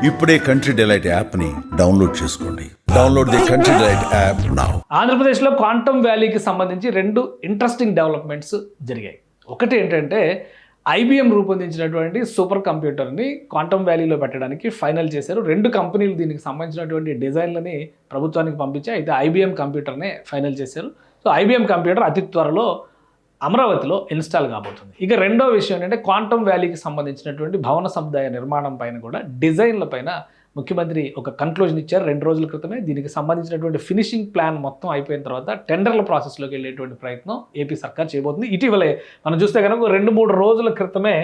ఇప్పుడే country delight యాప్ని download చేసుకోండి. Download the country delight app now. ఆంధ్రప్రదేశ్లో క్వాంటమ్ వ్యాలీకి సంబంధించి రెండు ఇంట్రెస్టింగ్ డెవలప్మెంట్స్ జరిగాయి. ఒకటి ఏంటంటే IBM రూపొందించినటువంటి సూపర్ కంప్యూటర్ని క్వాంటమ్ వ్యాలీలో పెట్టడానికి ఫైనల్ చేశారు. రెండు కంపెనీలు దీనికి సంబంధించినటువంటి డిజైన్లని ప్రభుత్వానికి పంపించి అయితే IBM కంప్యూటర్నే ఫైనల్ చేశారు. సో IBM కంప్యూటర్ అతి త్వరలో అమరావతిలో ఇన్స్టాల్ కాబోతుంది. ఇక రెండో విషయం ఏంటంటే క్వాంటమ్ వ్యాలీకి సంబంధించినటువంటి భవన సముదాయ నిర్మాణం పైన కూడా డిజైన్ల పైన ముఖ్యమంత్రి ఒక కన్క్లూజన్ ఇచ్చారు 2 రోజుల క్రితమే. దీనికి సంబంధించినటువంటి ఫినిషింగ్ ప్లాన్ మొత్తం అయిపోయిన తర్వాత టెండర్ల ప్రాసెస్లోకి వెళ్ళేటువంటి ప్రయత్నం ఏపీ సర్కార్ చేయబోతుంది. ఇటీవలే మనం చూస్తే కనుక 2-3 రోజుల క్రితమే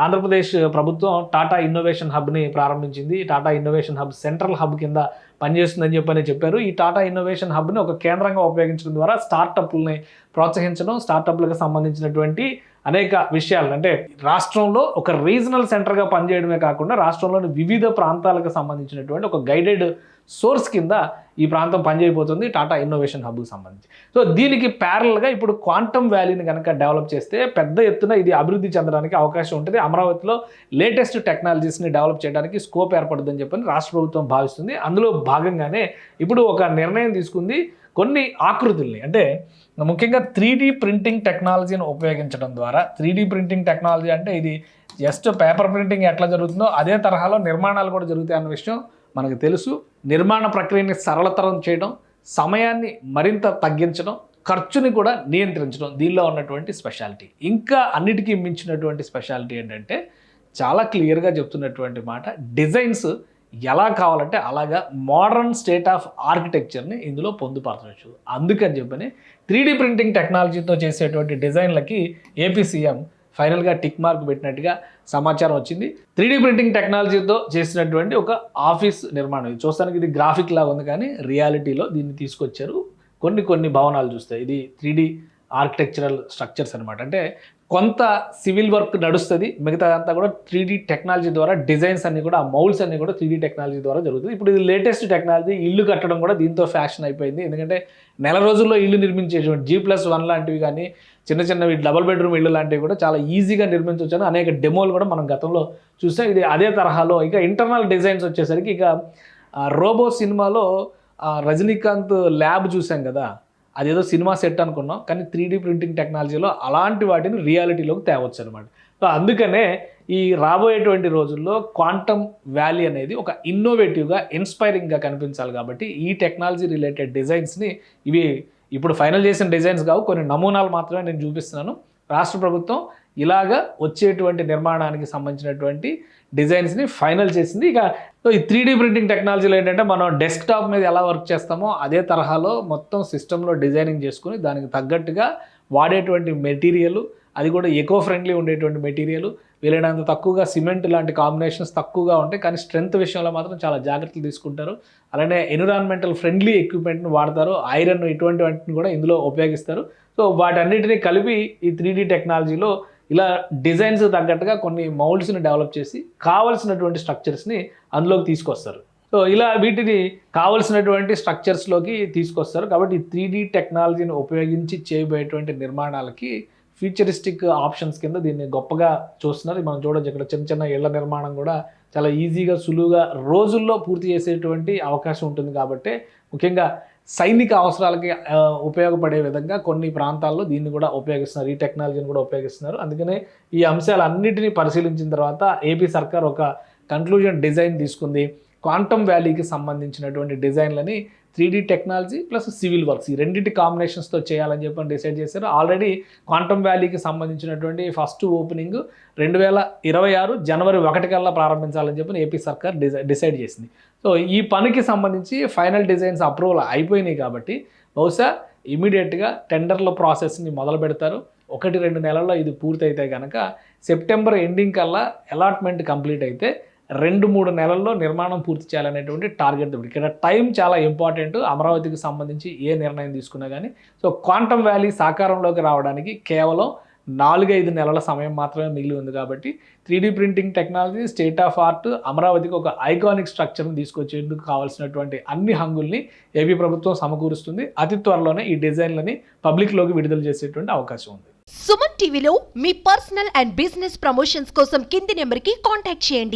ఆంధ్రప్రదేశ్ ప్రభుత్వం టాటా ఇన్నోవేషన్ హబ్ని ప్రారంభించింది. Tata innovation hub central hub కింద పనిచేస్తుందని చెప్పారు. ఈ టాటా ఇన్నోవేషన్ హబ్ని ఒక కేంద్రంగా ఉపయోగించడం ద్వారా స్టార్టప్లని ప్రోత్సహించడం, స్టార్టప్లకు సంబంధించినటువంటి అనేక విషయాలు అంటే రాష్ట్రంలో ఒక రీజనల్ సెంటర్గా పనిచేయడమే కాకుండా రాష్ట్రంలోని వివిధ ప్రాంతాలకు సంబంధించినటువంటి ఒక గైడెడ్ సోర్స్ కింద ఈ ప్రాంతం పనిచేయబోతుంది టాటా ఇన్నోవేషన్ హబ్కి సంబంధించి. సో దీనికి ప్యారల్గా ఇప్పుడు క్వాంటమ్ వ్యాలీని కనుక డెవలప్ చేస్తే పెద్ద ఎత్తున ఇది అభివృద్ధి చెందడానికి అవకాశం ఉంటుంది. అమరావతిలో లేటెస్ట్ టెక్నాలజీస్ని డెవలప్ చేయడానికి స్కోప్ ఏర్పడుతుందని చెప్పని రాష్ట్ర ప్రభుత్వం భావిస్తుంది. అందులో భాగంగానే ఇప్పుడు ఒక నిర్ణయం తీసుకుంది. కొన్ని ఆకృతుల్ని అంటే ముఖ్యంగా 3D ప్రింటింగ్ టెక్నాలజీని ఉపయోగించడం ద్వారా 3D ప్రింటింగ్ టెక్నాలజీ అంటే ఇది జస్ట్ పేపర్ ప్రింటింగ్ ఎట్లా జరుగుతుందో అదే తరహాలో నిర్మాణాలు కూడా జరుగుతాయి అన్న విషయం మనకు తెలుసు. నిర్మాణ ప్రక్రియని సరళతరం చేయడం, సమయాన్ని మరింత తగ్గించడం, ఖర్చుని కూడా నియంత్రించడం దీనిలో ఉన్నటువంటి స్పెషాలిటీ. ఇంకా అన్నిటికీ మించినటువంటి స్పెషాలిటీ ఏంటంటే చాలా క్లియర్గా చెప్తున్నటువంటి మాట, డిజైన్స్ ఎలా కావాలంటే అలాగా మోడర్న్ స్టేట్ ఆఫ్ ఆర్కిటెక్చర్ని ఇందులో పొందుపరచవచ్చు. అందుకని చెప్పని 3D ప్రింటింగ్ టెక్నాలజీతో చేసేటువంటి డిజైన్లకి ఏపీ సీఎం ఫైనల్గా టిక్ మార్క్ పెట్టినట్టుగా సమాచారం వచ్చింది. 3D ప్రింటింగ్ టెక్నాలజీతో చేసినటువంటి ఒక ఆఫీస్ నిర్మాణం, ఇది చూస్తానికి ఇది గ్రాఫిక్ లాగా ఉంది కానీ రియాలిటీలో దీన్ని తీసుకొచ్చారు. కొన్ని భవనాలు చూస్తే ఇది 3D ఆర్కిటెక్చరల్ స్ట్రక్చర్స్ అనమాట. అంటే కొంత సివిల్ వర్క్ నడుస్తుంది, మిగతా అంతా కూడా 3D టెక్నాలజీ ద్వారా డిజైన్స్ అన్ని కూడా మౌల్స్ అన్ని కూడా 3D టెక్నాలజీ ద్వారా జరుగుతుంది. ఇప్పుడు ఇది లేటెస్ట్ టెక్నాలజీ. ఇల్లు కట్టడం కూడా దీంతో ఫ్యాషన్ అయిపోయింది. ఎందుకంటే నెల రోజుల్లో ఇల్లు నిర్మించేటువంటి G+1 లాంటివి కానీ చిన్నవి డబుల్ బెడ్రూమ్ ఇల్లు లాంటివి కూడా చాలా ఈజీగా నిర్మించవచ్చు. అనేక డెమోలు కూడా మనం గతంలో చూసాం. ఇది అదే తరహాలో ఇక ఇంటర్నల్ డిజైన్స్ వచ్చేసరికి ఇక రోబో సినిమాలో రజనీకాంత్ ల్యాబ్ చూసాం కదా, అదేదో సినిమా సెట్ అనుకున్నాం కానీ 3D ప్రింటింగ్ టెక్నాలజీలో అలాంటి వాటిని రియాలిటీలోకి తేవచ్చు అనమాట. సో అందుకనే ఈ రాబోయేటువంటి రోజుల్లో క్వాంటమ్ వ్యాలీ అనేది ఒక ఇన్నోవేటివ్గా ఇన్స్పైరింగ్గా కనిపించాలి. కాబట్టి ఈ టెక్నాలజీ రిలేటెడ్ డిజైన్స్ని ఇవి ఇప్పుడు ఫైనల్ చేసిన డిజైన్స్ కావు, కొన్ని నమూనాలు మాత్రమే నేను చూపిస్తున్నాను. రాష్ట్ర ప్రభుత్వం ఇలాగా వచ్చేటువంటి నిర్మాణానికి సంబంధించినటువంటి డిజైన్స్ని ఫైనల్ చేసింది. ఇక ఈ 3D ప్రింటింగ్ టెక్నాలజీలో ఏంటంటే మనం డెస్క్టాప్ మీద ఎలా వర్క్ చేస్తామో అదే తరహాలో మొత్తం సిస్టంలో డిజైనింగ్ చేసుకుని దానికి తగ్గట్టుగా వాడేటువంటి మెటీరియల్ అది కూడా ఎకో ఫ్రెండ్లీ ఉండేటువంటి మెటీరియల్, వీలైనంత తక్కువగా సిమెంట్ లాంటి కాంబినేషన్స్ తక్కువగా ఉంటాయి కానీ స్ట్రెంత్ విషయంలో మాత్రం చాలా జాగ్రత్తలు తీసుకుంటారు. అలానే ఎన్విరాన్మెంటల్ ఫ్రెండ్లీ ఎక్విప్మెంట్ని వాడతారు, ఐరన్ ఇటువంటి వాటిని కూడా ఇందులో ఉపయోగిస్తారు. సో వాటన్నిటిని కలిపి ఈ 3D టెక్నాలజీలో ఇలా డిజైన్స్ తగ్గట్టుగా కొన్ని మౌల్డ్స్ని డెవలప్ చేసి కావలసినటువంటి స్ట్రక్చర్స్ని అందులోకి తీసుకొస్తారు. సో ఇలా వీటిని కావలసినటువంటి స్ట్రక్చర్స్లోకి తీసుకొస్తారు. కాబట్టి ఈ 3D టెక్నాలజీని ఉపయోగించి చేయబోయేటువంటి నిర్మాణాలకి ఫ్యూచరిస్టిక్ ఆప్షన్స్ కింద దీన్ని గొప్పగా చూస్తున్నారు. మనం చూడొచ్చు ఇక్కడ చిన్న ఇళ్ల నిర్మాణం కూడా చాలా ఈజీగా సులువుగా రోజుల్లో పూర్తి చేసేటువంటి అవకాశం ఉంటుంది. కాబట్టి ముఖ్యంగా సైనిక అవసరాలకి ఉపయోగపడే విధంగా కొన్ని ప్రాంతాల్లో దీన్ని కూడా ఉపయోగిస్తున్నారు, ఈ టెక్నాలజీని కూడా ఉపయోగిస్తున్నారు. అందుకనే ఈ అంశాలన్నింటినీ పరిశీలించిన తర్వాత ఏపీ సర్కార్ ఒక కన్క్లూజన్ డిజైన్ తీసుకుంది. క్వాంటమ్ వ్యాలీకి సంబంధించినటువంటి డిజైన్లని 3D technology plus civil works ఈ రెండింటి కాంబినేషన్స్తో చేయాలని చెప్పని డిసైడ్ చేశారు. ఆల్రెడీ క్వాంటమ్ వ్యాలీకి సంబంధించినటువంటి ఫస్ట్ ఓపెనింగ్ 2026 జనవరి 1 కల్లా ప్రారంభించాలని చెప్పి ఏపీ సర్కార్ డిసైడ్ చేసింది. సో ఈ పనికి సంబంధించి ఫైనల్ డిజైన్స్ అప్రూవల్ అయిపోయినాయి కాబట్టి బహుశా ఇమీడియట్గా టెండర్ల ప్రాసెస్ని మొదలు పెడతారు. 1-2 నెలల్లో ఇది పూర్తయితే కనుక సెప్టెంబర్ ఎండింగ్ కల్లా అలాట్మెంట్ కంప్లీట్ అయితే 2-3 నెలల్లో నిర్మాణం పూర్తి చేయాలనేటువంటి టార్గెట్. ఇక్కడ టైం చాలా ఇంపార్టెంట్ అమరావతికి సంబంధించి ఏ నిర్ణయం తీసుకున్నా కానీ. సో క్వాంటమ్ వ్యాలీ సాకారంలోకి రావడానికి కేవలం 4-5 నెలల సమయం మాత్రమే మిగిలి ఉంది. కాబట్టి 3D printing technology state of art అమరావతికి ఒక ఐకానిక్ స్ట్రక్చర్ని తీసుకొచ్చేందుకు కావాల్సినటువంటి అన్ని హంగుల్ని ఏపీ ప్రభుత్వం సమకూరుస్తుంది. అతి త్వరలోనే ఈ డిజైన్లని పబ్లిక్లోకి విడుదల చేసేటువంటి అవకాశం ఉంది. సుమన్ టీవీలో మీ పర్సనల్ అండ్ బిజినెస్ ప్రమోషన్స్ కోసం కింది నెంబర్కి కాంటాక్ట్ చేయండి.